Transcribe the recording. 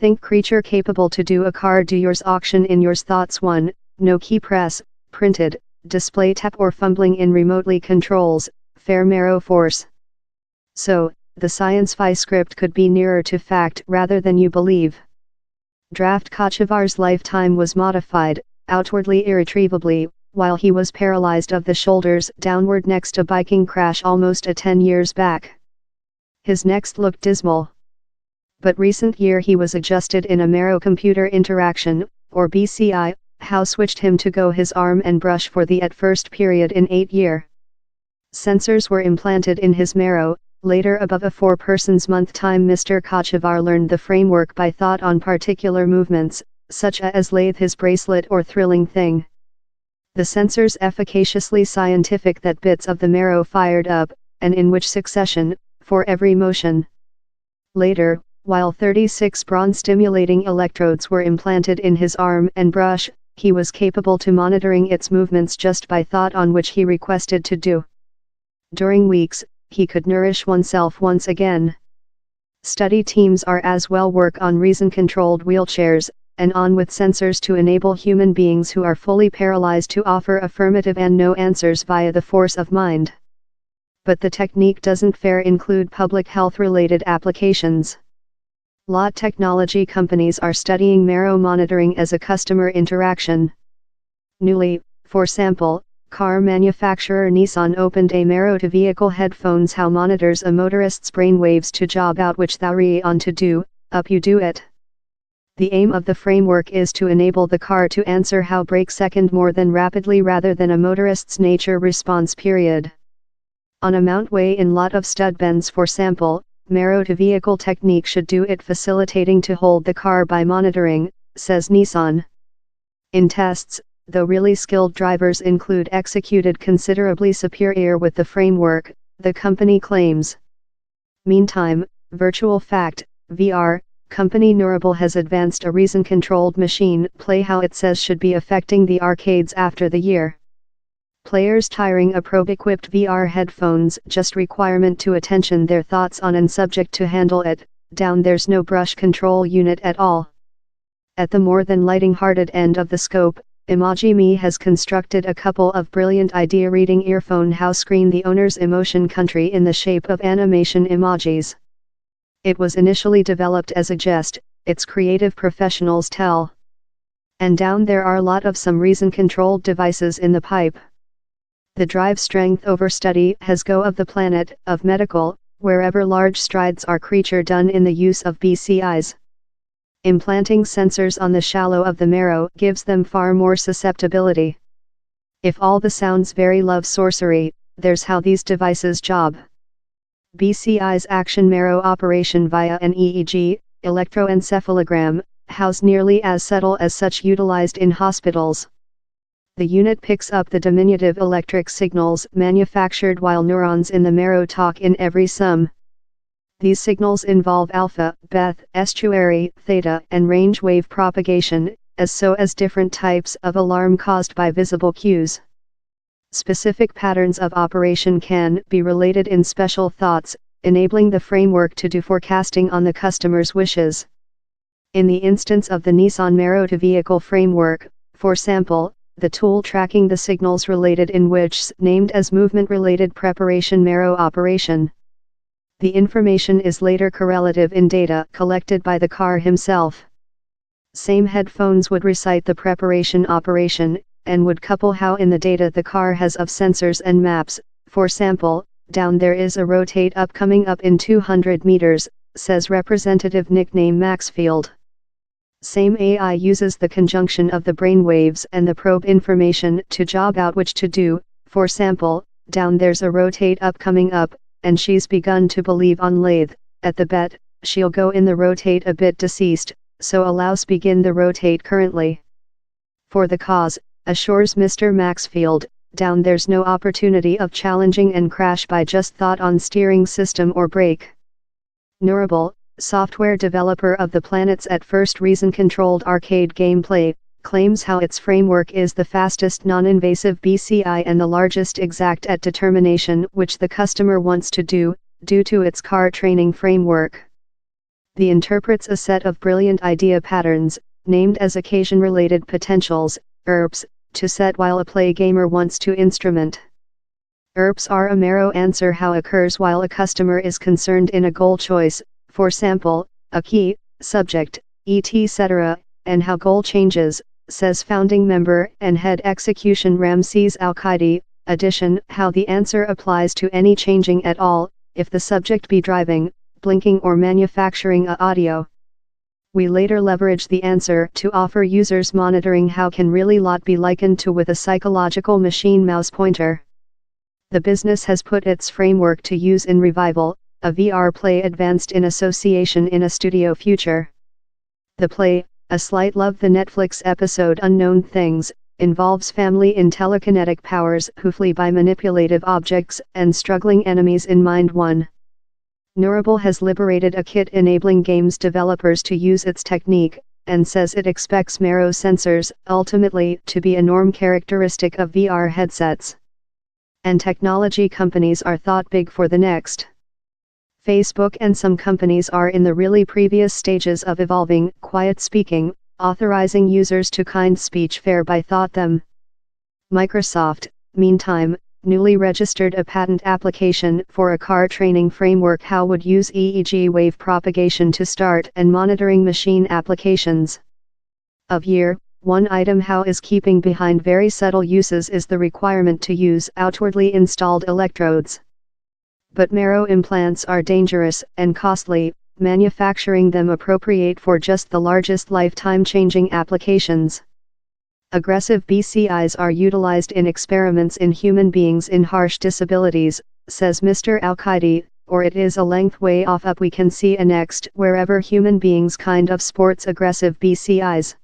Think creature capable to do a car do yours auction in yours thoughts 1, no key press, printed, display tap or fumbling in remotely controls, fair marrow force. So, the science-fi script could be nearer to fact rather than you believe. Draft Kochevar's lifetime was modified, outwardly irretrievably, while he was paralyzed of the shoulders downward next to biking crash almost 10 years back. His next looked dismal. But recent year he was adjusted in a marrow computer interaction, or BCI, how switched him to go his arm and brush for the at first period in 8 year. Sensors were implanted in his marrow. Later above a 4 persons month time Mr. Kochevar learned the framework by thought on particular movements, such as lathe his bracelet or thrilling thing. The sensors efficaciously scientific that bits of the marrow fired up, and in which succession, for every motion. Later, while 36 bronze stimulating electrodes were implanted in his arm and brush, he was capable to monitoring its movements just by thought on which he requested to do. During weeks, he could nourish oneself once again. Study teams are as well work on reason-controlled wheelchairs, and on with sensors to enable human beings who are fully paralyzed to offer affirmative and no answers via the force of mind. But the technique doesn't fair include public health-related applications. Lot technology companies are studying marrow monitoring as a customer interaction. Newly, for sample, car manufacturer Nissan opened a marrow-to-vehicle headphones how monitors a motorist's brain waves to job out which thou re on to do, up you do it. The aim of the framework is to enable the car to answer how break second more than rapidly rather than a motorist's nature response period. On a mount way in lot of stud bends for sample, marrow-to-vehicle technique should do it facilitating to hold the car by monitoring, says Nissan. In tests, though really skilled drivers include executed considerably superior with the framework, the company claims. Meantime, Virtual Fact, VR, company Neurable has advanced a reason-controlled machine play how it says should be affecting the arcades after the year. Players tiring a probe-equipped VR headphones just requirement to attention their thoughts on and subject to handle it, down there's no brush control unit at all. At the more than lighting-hearted end of the scope, Imagimi has constructed a couple of brilliant idea-reading earphone how screen the owner's emotion country in the shape of animation emojis. It was initially developed as a jest, its creative professionals tell. And down there are lot of some reason-controlled devices in the pipe. The drive strength overstudy has go of the planet of medical, wherever large strides are creature done in the use of BCIs. Implanting sensors on the shallow of the marrow gives them far more susceptibility. If all the sounds very love sorcery, there's how these devices job. BCI's action marrow operation via an EEG, electroencephalogram, how's nearly as subtle as such utilized in hospitals. The unit picks up the diminutive electric signals manufactured while neurons in the marrow talk in every sum. These signals involve alpha, beta, estuary, theta, and range wave propagation, as different types of alarm caused by visible cues. Specific patterns of operation can be related in special thoughts, enabling the framework to do forecasting on the customer's wishes. In the instance of the Nissan marrow-to-vehicle framework, for sample, the tool tracking the signals related in which named as movement-related preparation marrow operation. The information is later correlative in data collected by the car himself. Same headphones would recite the preparation operation, and would couple how in the data the car has of sensors and maps. For sample, down there is a rotate up coming up in 200 meters, says Representative nickname Maxfield. Same AI uses the conjunction of the brainwaves and the probe information to job out which to do. For sample, down there's a rotate up coming up, and she's begun to believe on lathe, at the bet, she'll go in the rotate a bit deceased, so allows begin the rotate currently. For the cause, assures Mr. Maxfield, down there's no opportunity of challenging and crash by just thought on steering system or brake. Neurable, software developer of the planet's at first reason-controlled arcade gameplay, claims how its framework is the fastest non-invasive BCI and the largest exact at determination which the customer wants to do, due to its car training framework. The interprets a set of brilliant idea patterns, named as occasion-related potentials, ERPs, to set while a play gamer wants to instrument. ERPs are a marrow answer how occurs while a customer is concerned in a goal choice, for sample, a key, subject, etc., and how goal changes, says founding member and head execution Ramses Al-Qaidi. Addition, how the answer applies to any changing at all, if the subject be driving, blinking or manufacturing a audio. We later leverage the answer to offer users monitoring how can really lot be likened to with a psychological machine mouse pointer. The business has put its framework to use in Revival, a VR play advanced in association in a studio future. The play, A Slight Love the Netflix episode Unknown Things, involves family in telekinetic powers who flee by manipulative objects and struggling enemies in mind. 1. Neurable has liberated a kit enabling games developers to use its technique, and says it expects marrow sensors, ultimately, to be a norm characteristic of VR headsets. And technology companies are thought big for the next. Facebook and some companies are in the really previous stages of evolving quiet speaking, authorizing users to kind speech fair by thought them. Microsoft, meantime, newly registered a patent application for a car training framework how would use EEG wave propagation to start and monitoring machine applications. Of year, one item how is keeping behind very subtle uses is the requirement to use outwardly installed electrodes. But marrow implants are dangerous and costly, manufacturing them appropriate for just the largest lifetime-changing applications. Aggressive BCIs are utilized in experiments in human beings in harsh disabilities, says Mr. Al-Qaidi, or it is a length way off up we can see a next wherever human beings kind of sports aggressive BCIs.